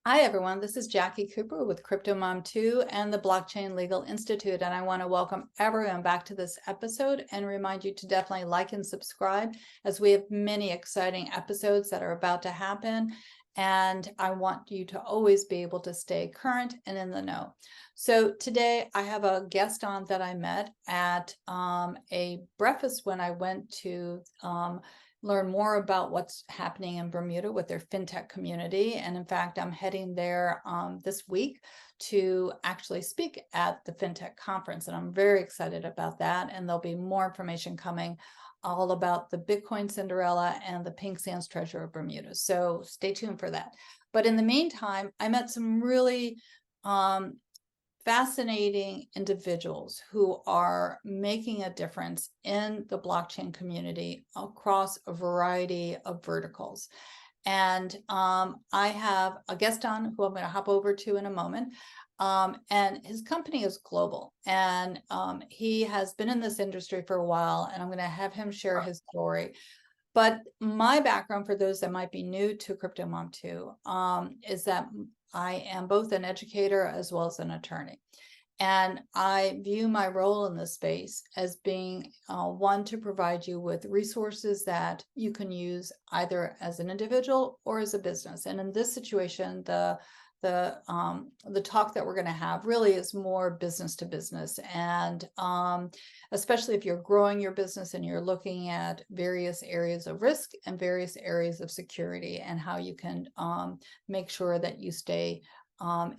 Hi, everyone. This is Jackie Cooper with Crypto Mom 2 and the Blockchain Legal Institute. And I want to welcome everyone back to this episode and remind you to definitely like and subscribe, as we have many exciting episodes that are about to happen. And I want you to always be able to stay current and in the know. So today I have a guest on that I met at a breakfast when I went to learn more about what's happening in Bermuda with their fintech community. And in fact, I'm heading there this week to actually speak at the fintech conference. And I'm very excited about that. And there'll be more information coming all about the Bitcoin Cinderella and the Pink Sands Treasure of Bermuda. So stay tuned for that. But in the meantime, I met some really fascinating individuals who are making a difference in the blockchain community across a variety of verticals. And I have a guest on who I'm going to hop over to in a moment. And his company is global, and he has been in this industry for a while, and I'm going to have him share his story. But my background, for those that might be new to Crypto Mom 2, is that I am both an educator as well as an attorney. And I view my role in this space as being one, to provide you with resources that you can use either as an individual or as a business. And in this situation, the talk that we're going to have really is more business to business, and especially if you're growing your business and you're looking at various areas of risk and various areas of security, and how you can make sure that you stay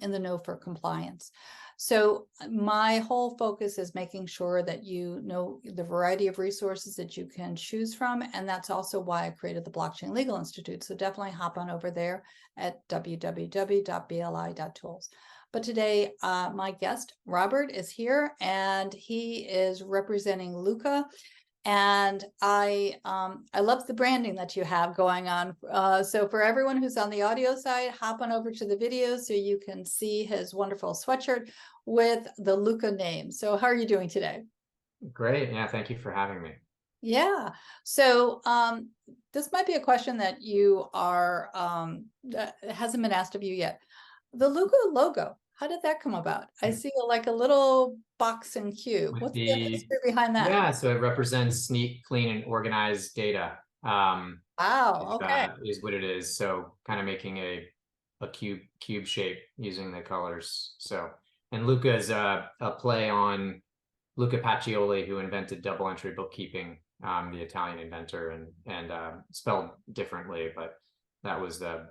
in the know for compliance. So my whole focus is making sure that you know the variety of resources that you can choose from. And that's also why I created the Blockchain Legal Institute. So definitely hop on over there at www.bli.tools. But today, my guest, Robert, is here, and he is representing Lukka. And I love the branding that you have going on. So for everyone who's on the audio side, hop on over to the video so you can see his wonderful sweatshirt with the Lukka name. So how are you doing today? Great. Yeah, thank you for having me. Yeah. So this might be a question that you are that hasn't been asked of you yet. The Lukka logo, how did that come about? I see like a little box and cube. With What's the the history behind that? Yeah, so it represents neat, clean, and organized data. Wow. Okay. Is what it is. So kind of making a cube shape using the colors. So and Luca is a play on Luca Pacioli, who invented double entry bookkeeping, the Italian inventor, and spelled differently, but that was the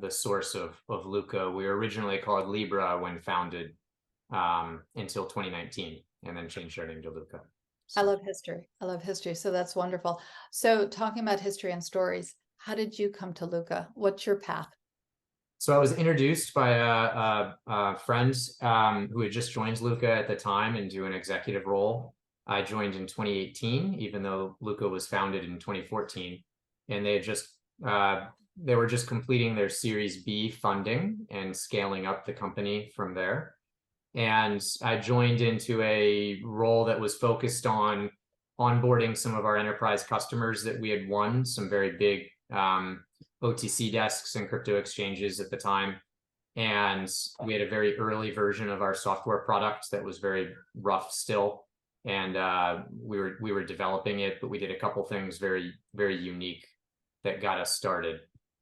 source of Luca. We were originally called Libra when founded, until 2019, and then changed our name to Lukka. I So, love history. I love history. So that's wonderful. So talking about history and stories, how did you come to Lukka? What's your path? so I was introduced by a friend, who had just joined Lukka at the time and do an executive role. I joined in 2018, even though Lukka was founded in 2014, and they were just completing their Series B funding and scaling up the company from there. And I joined into a role that was focused on onboarding some of our enterprise customers that we had won, some very big OTC desks and crypto exchanges at the time. And we had a very early version of our software product that was very rough still. And we were developing it, but we did a couple things very, very unique that got us started.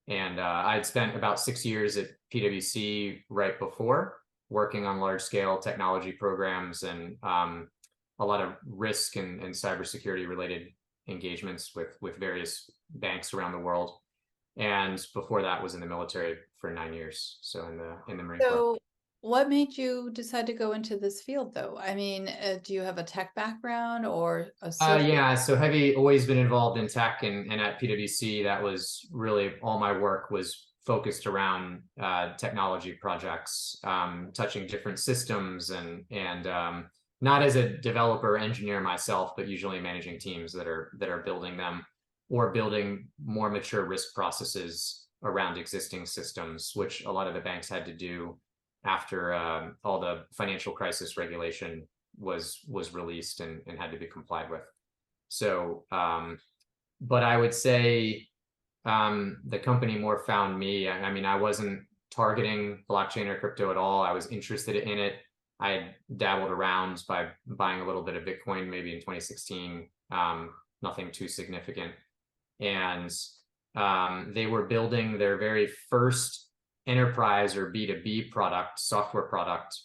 And I'd spent about 6 years at PwC right before, working on large scale technology programs and a lot of risk and cybersecurity related engagements with various banks around the world. And before that was in the military for 9 years. So in the Marine Corps. So what made you decide to go into this field though? I mean, do you have a tech background or a social? Yeah, so heavy, always been involved in tech, and at PwC, that was really all my work was focused around technology projects, touching different systems and not as a developer engineer myself, but usually managing teams that are building them or building more mature risk processes around existing systems, which a lot of the banks had to do after all the financial crisis regulation was released and had to be complied with. So, but I would say the company more found me. I mean, I wasn't targeting blockchain or crypto at all. I was interested in it. I had dabbled around by buying a little bit of Bitcoin maybe in 2016, nothing too significant. And they were building their very first enterprise or B2B product, software product,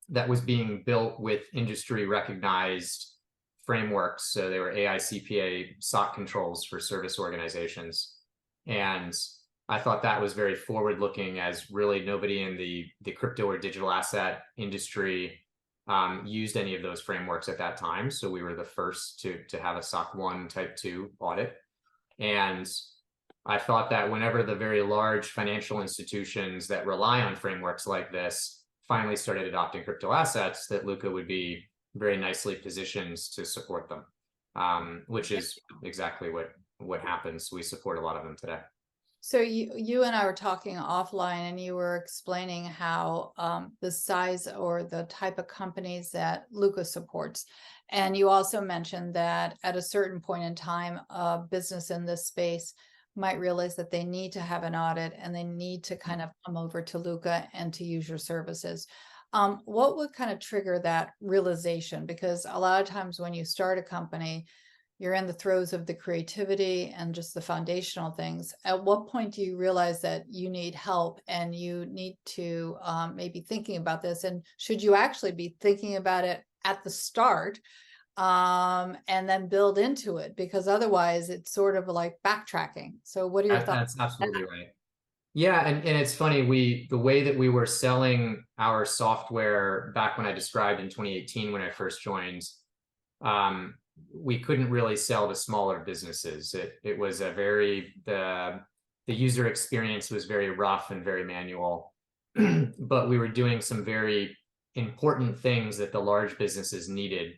that was being built with industry recognized frameworks. So they were AICPA SOC controls for service organizations. And I thought that was very forward looking, as really nobody in the crypto or digital asset industry used any of those frameworks at that time. So we were the first to have a SOC 1 type 2 audit. And I thought that whenever the very large financial institutions that rely on frameworks like this finally started adopting crypto assets, that Lukka would be very nicely positioned to support them, which is exactly what happens. We support a lot of them today. So you and I were talking offline, and you were explaining how the size or the type of companies that Lukka supports. And you also mentioned that at a certain point in time, a business in this space might realize that they need to have an audit, and they need to kind of come over to Lukka and to use your services. What would kind of trigger that realization? Because a lot of times when you start a company, you're in the throes of the creativity and just the foundational things. At what point do you realize that you need help and you need to maybe thinking about this? And should you actually be thinking about it at the start and then build into it? Because otherwise it's sort of like backtracking. So what are your thoughts? That's absolutely right. Yeah, and it's funny, the way that we were selling our software back when I described in 2018 when I first joined, we couldn't really sell to smaller businesses. It was a very, the user experience was very rough and very manual, but we were doing some very important things that the large businesses needed.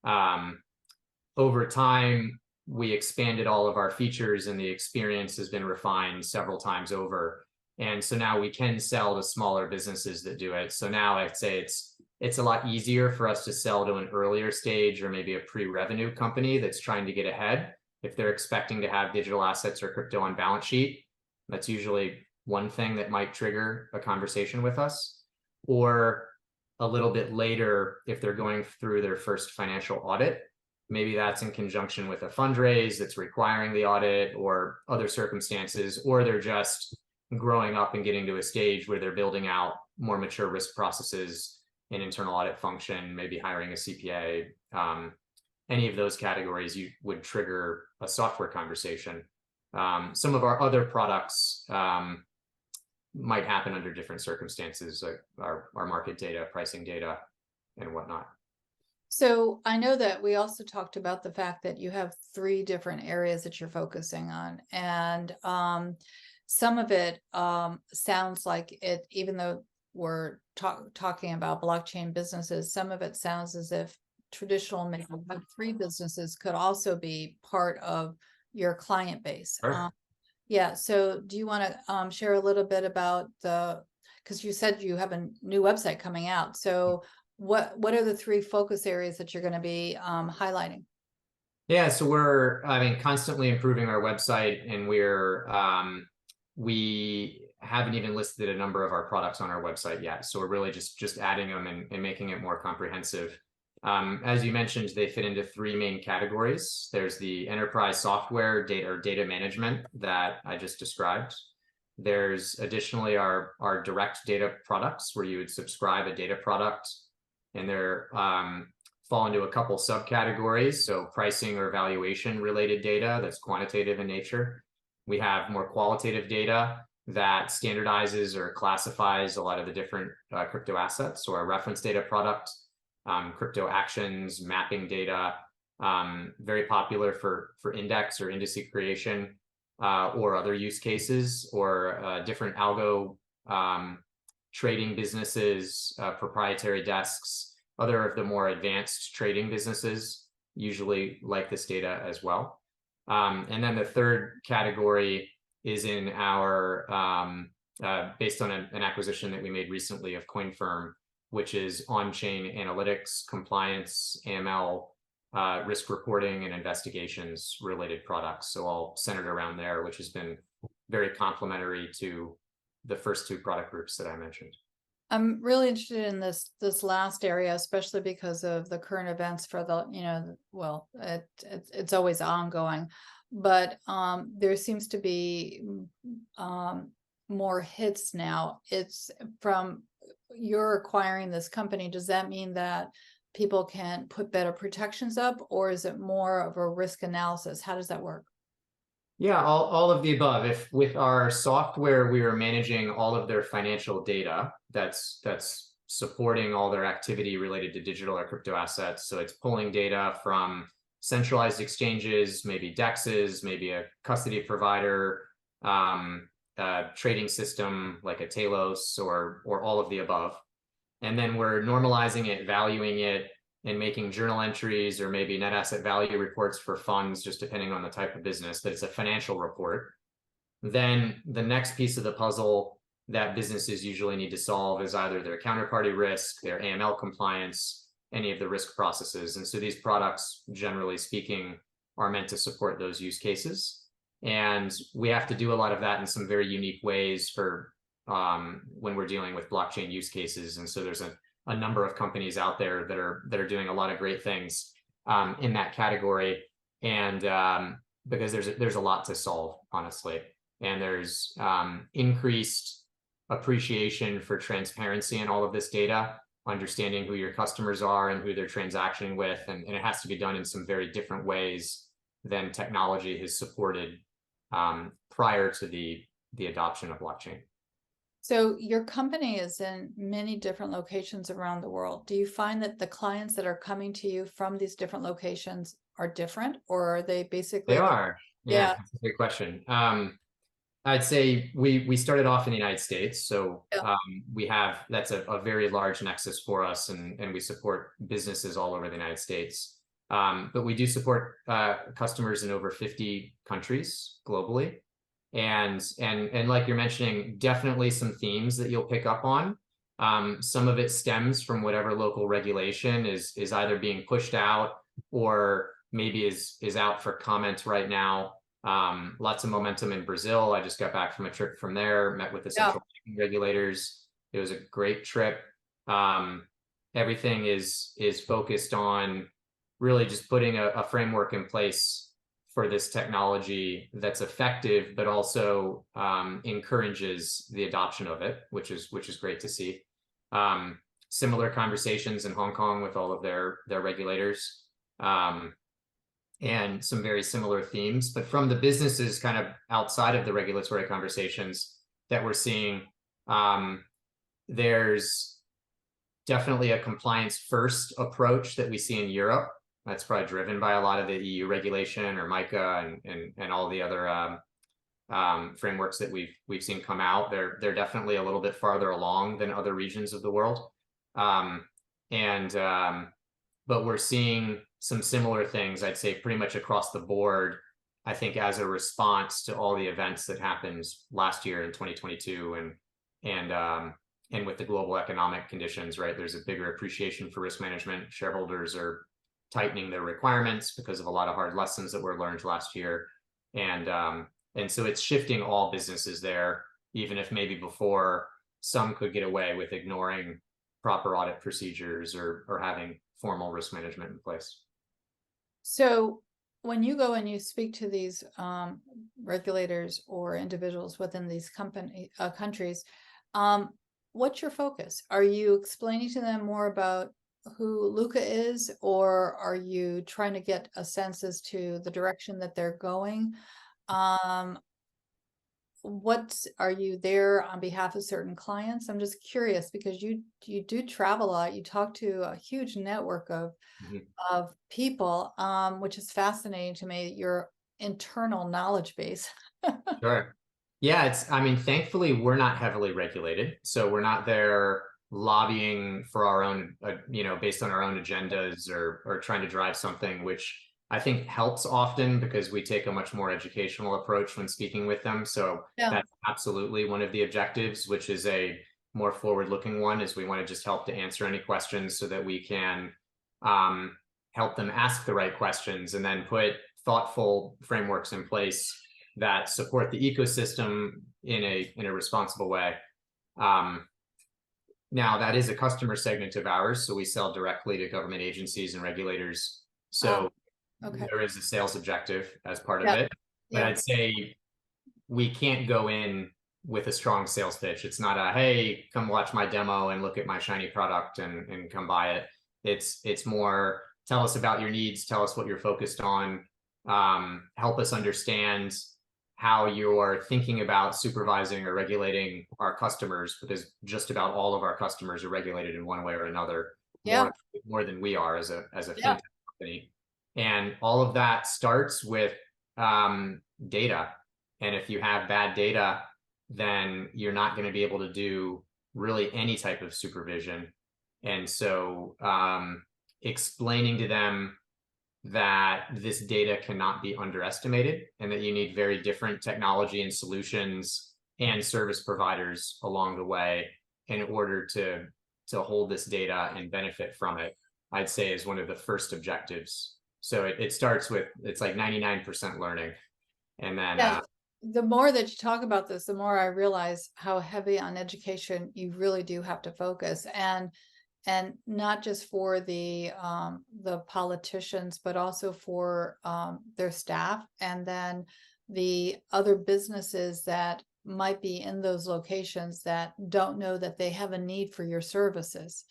Over time, we expanded all of our features, and the experience has been refined several times over. And so now we can sell to smaller businesses that do it. So now I'd say it's a lot easier for us to sell to an earlier stage or maybe a pre-revenue company that's trying to get ahead. If they're expecting to have digital assets or crypto on balance sheet, that's usually one thing that might trigger a conversation with us. Or a little bit later, if they're going through their first financial audit, maybe that's in conjunction with a fundraise that's requiring the audit or other circumstances, or they're just growing up and getting to a stage where they're building out more mature risk processes, an internal audit function, maybe hiring a CPA. Any of those categories you would trigger a software conversation. Some of our other products might happen under different circumstances, like our market data, pricing data, and whatnot. So I know that we also talked about the fact that you have 3 different areas that you're focusing on, and some of it sounds like it, even though we're talking about blockchain businesses, some of it sounds as if traditional maybe Web3 businesses could also be part of your client base. Sure. Yeah, so do you want to share a little bit about because you said you have a new website coming out, so what are the 3 focus areas that you're going to be highlighting? Yeah, so we're, constantly improving our website, and we haven't even listed a number of our products on our website yet. So we're really just adding them and making it more comprehensive. As you mentioned, they fit into 3 main categories. There's the enterprise software data management that I just described. There's additionally our direct data products, where you would subscribe a data product, and they're fall into a couple subcategories. So pricing or valuation related data that's quantitative in nature. We have more qualitative data that standardizes or classifies a lot of the different crypto assets. So our reference data product, crypto actions, mapping data, very popular for index or indice creation, or other use cases, or different algo trading businesses, proprietary desks, other of the more advanced trading businesses usually like this data as well. And then the third category is in our, based on an acquisition that we made recently of CoinFirm, which is on-chain analytics, compliance, AML, risk reporting and investigations related products. So all centered around there, which has been very complementary to the first two product groups that I mentioned. I'm really interested in this last area, especially because of the current events for the, well, it's always ongoing, but there seems to be more hits now. It's from you're acquiring this company. Does that mean that people can put better protections up, or is it more of a risk analysis? How does that work? Yeah, all of the above. If with our software, we are managing all of their financial data, that's supporting all their activity related to digital or crypto assets. So it's pulling data from centralized exchanges, maybe DEXs, maybe a custody provider, trading system like a Talos or all of the above. And then we're normalizing it, valuing it, and making journal entries or maybe net asset value reports for funds, just depending on the type of business, but it's a financial report. Then the next piece of the puzzle that businesses usually need to solve is either their counterparty risk, their AML compliance, any of the risk processes. And so these products, generally speaking, are meant to support those use cases. And we have to do a lot of that in some very unique ways for when we're dealing with blockchain use cases. And so there's a number of companies out there that are doing a lot of great things in that category, and because there's a lot to solve, honestly, and there's increased appreciation for transparency in all of this data, understanding who your customers are and who they're transacting with, and it has to be done in some very different ways than technology has supported prior to the adoption of blockchain. So your company is in many different locations around the world. Do you find that the clients that are coming to you from these different locations are different, or are they basically? They are. Yeah, that's a great question. I'd say we started off in the United States, so that's a very large nexus for us, and we support businesses all over the United States. But we do support customers in over 50 countries globally. And like you're mentioning, definitely some themes that you'll pick up on. Some of it stems from whatever local regulation is either being pushed out or maybe is out for comment right now. Lots of momentum in Brazil. I just got back from a trip from there, met with the central banking regulators. It was a great trip. Everything is focused on really just putting a framework in place for this technology that's effective, but also encourages the adoption of it, which is great to see. Similar conversations in Hong Kong with all of their regulators, and some very similar themes. But from the businesses kind of outside of the regulatory conversations that we're seeing, there's definitely a compliance first approach that we see in Europe. That's probably driven by a lot of the EU regulation or MiCA and all the other frameworks that we've seen come out. They're definitely a little bit farther along than other regions of the world, but we're seeing some similar things, I'd say, pretty much across the board. I think as a response to all the events that happened last year in 2022, and with the global economic conditions, right? There's a bigger appreciation for risk management. Shareholders are tightening their requirements because of a lot of hard lessons that were learned last year. And so it's shifting all businesses there, even if maybe before some could get away with ignoring proper audit procedures or having formal risk management in place. So when you go and you speak to these regulators or individuals within these countries, what's your focus? Are you explaining to them more about who Lukka is, or are you trying to get a sense as to the direction that they're going? What are you there on behalf of certain clients? I'm just curious because you do travel a lot. You talk to a huge network of people, which is fascinating to me, your internal knowledge base. Sure. Yeah, I mean, thankfully, we're not heavily regulated. So we're not there lobbying for our own, based on our own agendas or trying to drive something, which I think helps often because we take a much more educational approach when speaking with them. So that's absolutely one of the objectives, which is a more forward-looking one, is we want to just help to answer any questions so that we can help them ask the right questions, and then put thoughtful frameworks in place that support the ecosystem in a responsible way. Now, that is a customer segment of ours, so we sell directly to government agencies and regulators. So Okay. there is a sales objective as part of Yeah. it. But Yeah. I'd say we can't go in with a strong sales pitch. It's not a, hey, come watch my demo and look at my shiny product and come buy it. It's more, tell us about your needs, tell us what you're focused on, help us understand how you're thinking about supervising or regulating our customers, because just about all of our customers are regulated in one way or another, Yeah. more than we are as a Yeah. fintech company. And all of that starts with data. And if you have bad data, then you're not going to be able to do really any type of supervision. And so explaining to them that this data cannot be underestimated, and that you need very different technology and solutions and service providers along the way in order to hold this data and benefit from it, I'd say is one of the first objectives. So it starts with, it's like 99% learning. And then Yeah. The more that you talk about this, the more I realize how heavy on education you really do have to focus, and not just for the politicians, but also for their staff, and then the other businesses that might be in those locations that don't know that they have a need for your services.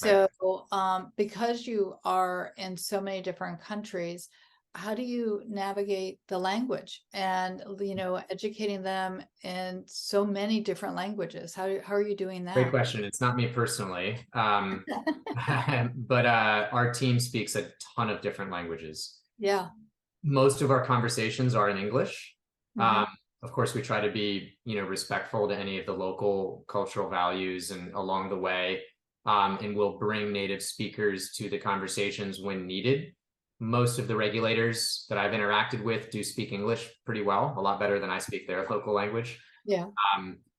right. So because you are in so many different countries, how do you navigate the language and, you know, educating them in so many different languages? How are you doing Great that? question. It's not me personally, but our team speaks a ton of different languages. Yeah. Most of our conversations are in English. Mhm. Of course, we try to be, respectful to any of the local cultural values and along the way, and we'll bring native speakers to the conversations when needed. Most of the regulators that I've interacted with do speak English pretty well, a lot better than I speak their local language. Yeah.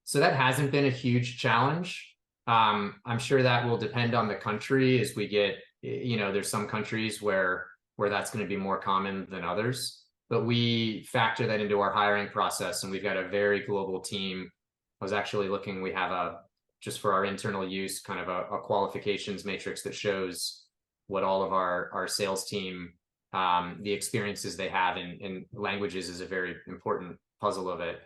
So that hasn't been a huge challenge. I'm sure that will depend on the country as we get, there's some countries where that's going to be more common than others, but we factor that into our hiring process, and we've got a very global team. I was actually looking, we have just for our internal use, kind of a qualifications matrix that shows what all of our sales team, the experiences they have in languages is a very important puzzle of it.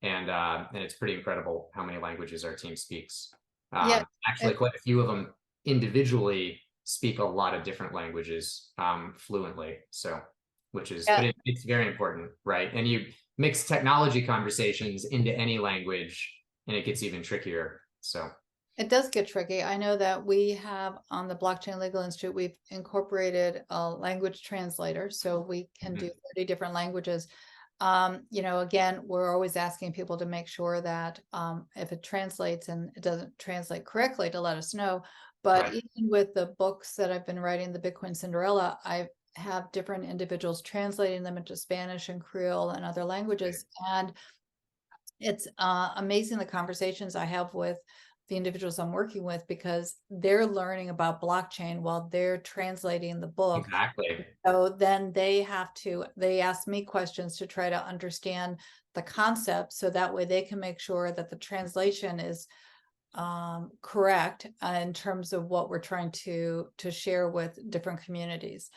And it's pretty incredible how many languages our team speaks. Yeah. Actually, quite a few of them individually speak a lot of different languages fluently. So, but it's very important, right? And you mix technology conversations into any language, and it gets even trickier. So It does get tricky. I know that we have on the Blockchain Legal Institute, we've incorporated a language translator, so we can do 30 different languages. Again, we're always asking people to make sure that if it translates and it doesn't translate correctly, to let us know. But right. even with the books that I've been writing, the Bitcoin Cinderella, I have different individuals translating them into Spanish and Creole and other languages. And it's amazing the conversations I have with the individuals I'm working with, because they're learning about blockchain while they're translating the book. Exactly. So then they ask me questions to try to understand the concept, so that way they can make sure that the translation is correct in terms of what we're trying to share with different communities.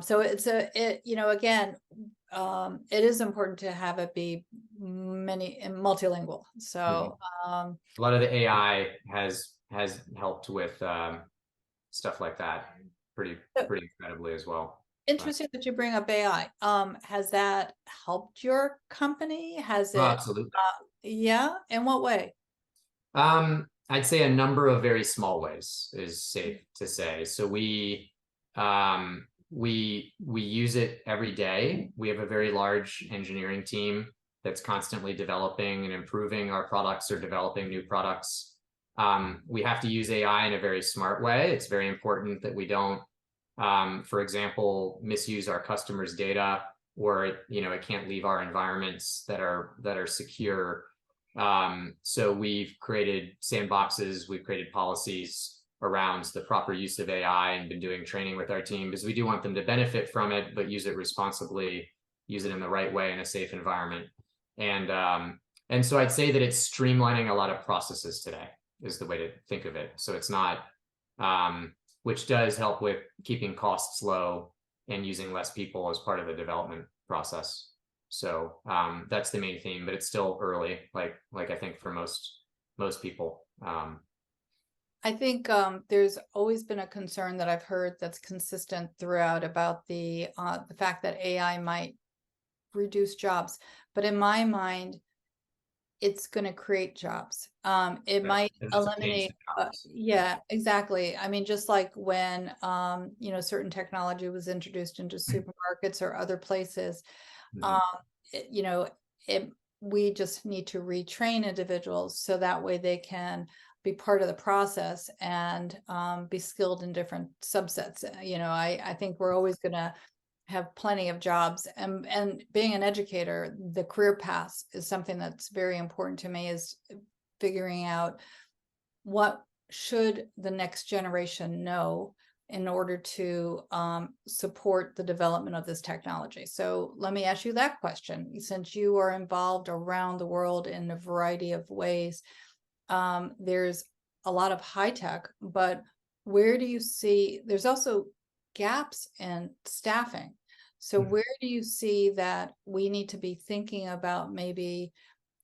So again, it is important to have it be multilingual. So a lot of the AI has helped with stuff like that pretty incredibly as well. interesting that you bring up AI. Has that helped your company? Has Oh, it? absolutely. Yeah. In what way? I'd say a number of very small ways is safe to say. So we use it every day. We have a very large engineering team that's constantly developing and improving our products or developing new products. We have to use AI in a very smart way. It's very important that we don't, for example, misuse our customers' data, or it can't leave our environments that are secure. So we've created sandboxes, we've created policies around the proper use of AI and been doing training with our team because we do want them to benefit from it, but use it responsibly, use it in the right way in a safe environment. And so I'd say that it's streamlining a lot of processes today is the way to think of it. So it's not, which does help with keeping costs low and using less people as part of the development process. So that's the main theme, but it's still early, like I think for most people. I think there's always been a concern that I've heard that's consistent throughout about the fact that AI might reduce jobs, but in my mind, it's going to create jobs. It might eliminate. Yeah, exactly. I mean, just like when certain technology was introduced into supermarkets or other places, we just need to retrain individuals so that way they can be part of the process and be skilled in different subsets. I think we're always going to have plenty of jobs, and being an educator, the career path is something that's very important to me, is figuring out what should the next generation know in order to support the development of this technology. So let me ask you that question. Since you are involved around the world in a variety of ways, there's a lot of high tech, but where do you see, there's also gaps in staffing. So where do you see that we need to be thinking about maybe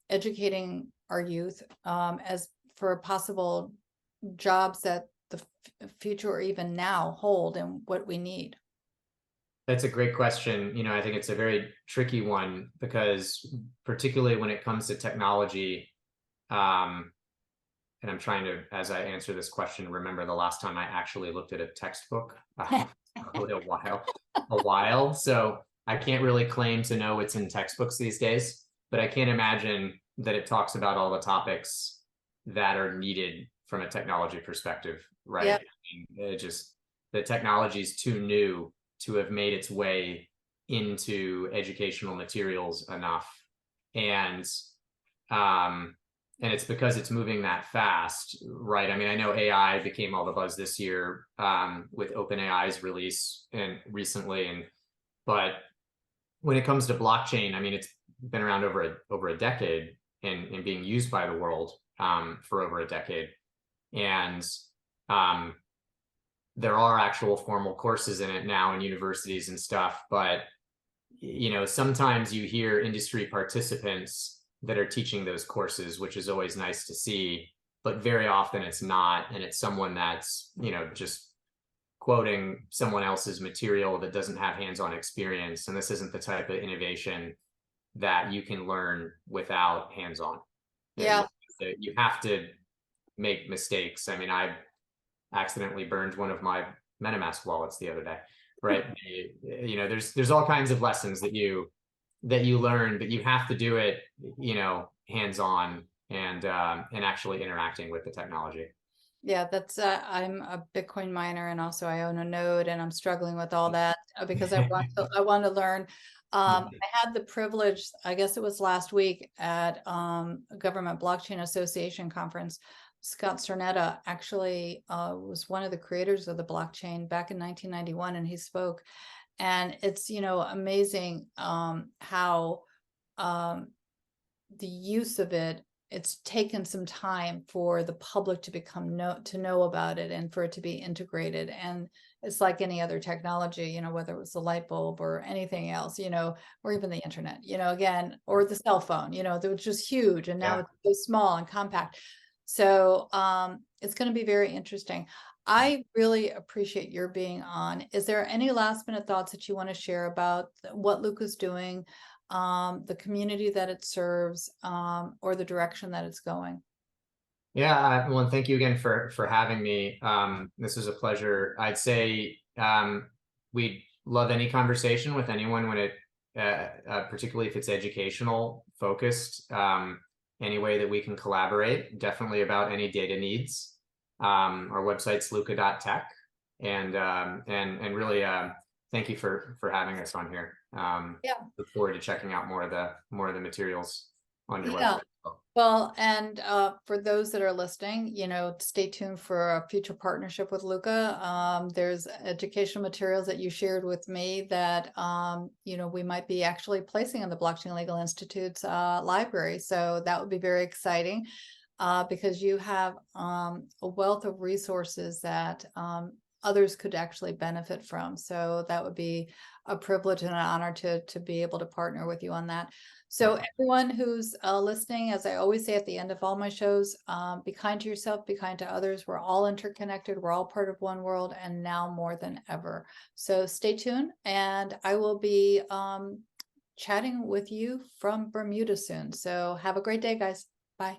educating our youth as for possible jobs that the future or even now hold and what we need? That's a great question. I think it's a very tricky one because particularly when it comes to technology, and I'm trying to, as I answer this question, remember the last time I actually looked at a textbook. Probably a while. So I can't really claim to know what's in textbooks these days, but I can't imagine that it talks about all the topics that are needed from a technology perspective, right? Yep. The technology is too new to have made its way into educational materials enough. And it's because it's moving that fast, right? I mean, I know AI became all the buzz this year with OpenAI's release and recently, but when it comes to blockchain, I mean, it's been around over a decade and being used by the world for over a decade, and there are actual formal courses in it now in universities and stuff. But sometimes you hear industry participants that are teaching those courses, which is always nice to see, but very often it's not, and it's someone that's just quoting someone else's material that doesn't have hands-on experience. And this isn't the type of innovation that you can learn without hands-on. Yeah. You have to make mistakes. I mean, I accidentally burned one of my MetaMask wallets the other day, right? There's all kinds of lessons that you learn, but you have to do it, hands-on and actually interacting with the technology. Yeah, that's I'm a Bitcoin miner, and also I own a node, and I'm struggling with all that because I want to learn. I had the privilege, I guess it was last week at a Government Blockchain Association conference. Scott Cernetta actually was one of the creators of the blockchain back in 1991, and he spoke. And it's amazing how the use of it's taken some time for the public to know about it and for it to be integrated. And it's like any other technology, whether it was the light bulb or anything else, or even the internet, again, or the cell phone, that was just huge, and now it's so small and compact. So it's going to be very interesting. I really appreciate your being on. Is there any last minute thoughts that you want to share about what Lukka's doing, the community that it serves, or the direction that it's going? Yeah, well, thank you again for having me. This is a pleasure. I'd say we'd love any conversation with anyone when it, particularly if it's educational focused, any way that we can collaborate, definitely about any data needs. Our website's lukka.tech, and really thank you for having us on here. Yeah. Look forward to checking out more of the materials. on your Yeah. website. Well, and for those that are listening, stay tuned for a future partnership with Lukka. There's educational materials that you shared with me that we might be actually placing in the Blockchain Legal Institute's library. So that would be very exciting because you have a wealth of resources that others could actually benefit from. So that would be a privilege and an honor to be able to partner with you on that. So everyone who's listening, as I always say at the end of all my shows, be kind to yourself, be kind to others. We're all interconnected. We're all part of one world, and now more than ever. So stay tuned, and I will be chatting with you from Bermuda soon. So have a great day, guys. Bye.